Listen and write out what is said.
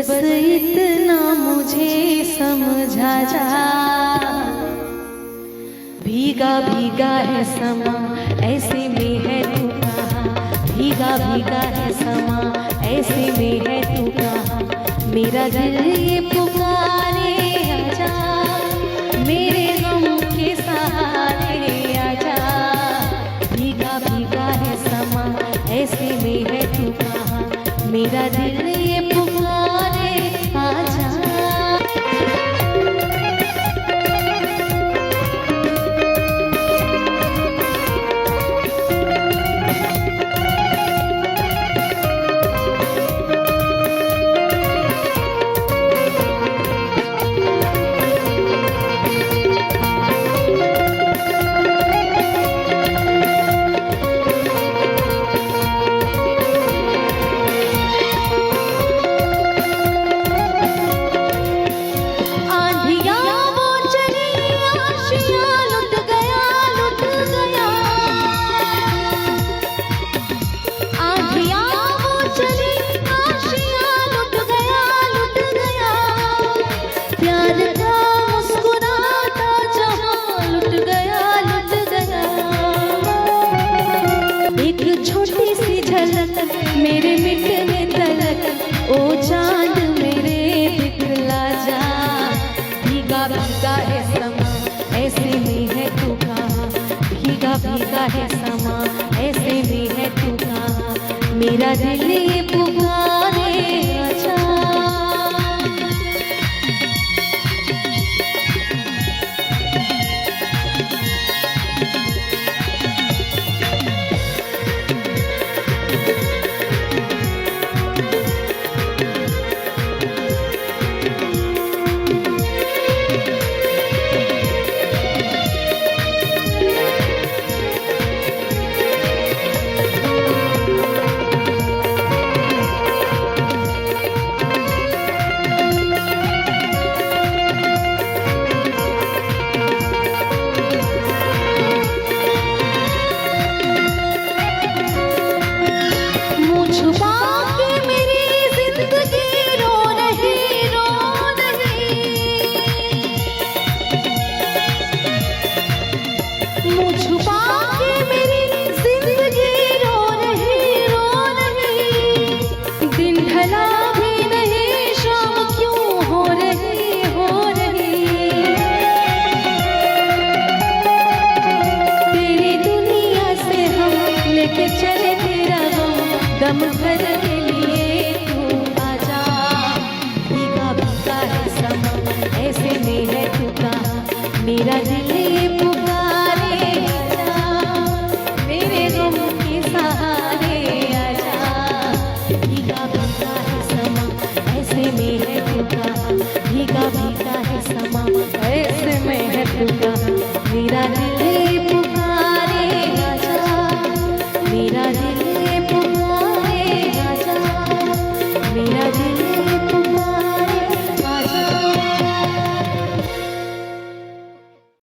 बस इतना मुझे समझा जा, भीगा भीगा है समा ऐसे में है तू कहाँ, भीगा भीगा है समा ऐसे में है तू कहाँ। मेरा दिल ये पुकारे आजा, मेरे गम के सहारे आजा, भीगा भीगा है समा ऐसे में है तू कहाँ। मेरा दिल ये पुकारे आजा। मेरे मिटने तलक ओ चांद मेरे दिखला जा, भीगा भीगा है समा ऐसे में है तू कहाँ, भीगा भीगा है समा ऐसे में है तू कहाँ। मेरा दिल ये पुकारे आजा। छुपा के मेरी जिंदगी रो रही रो रही, मुँह छुपा के मेरी जिंदगी रो रही, दिन ढला भी नहीं शाम क्यों हो रही तेरी दुनिया से हम लेके चले तेरा दम भर के लिए तू आजा, भीगा भीगा है समा ऐसे में है तू कहाँ। मेरा दिल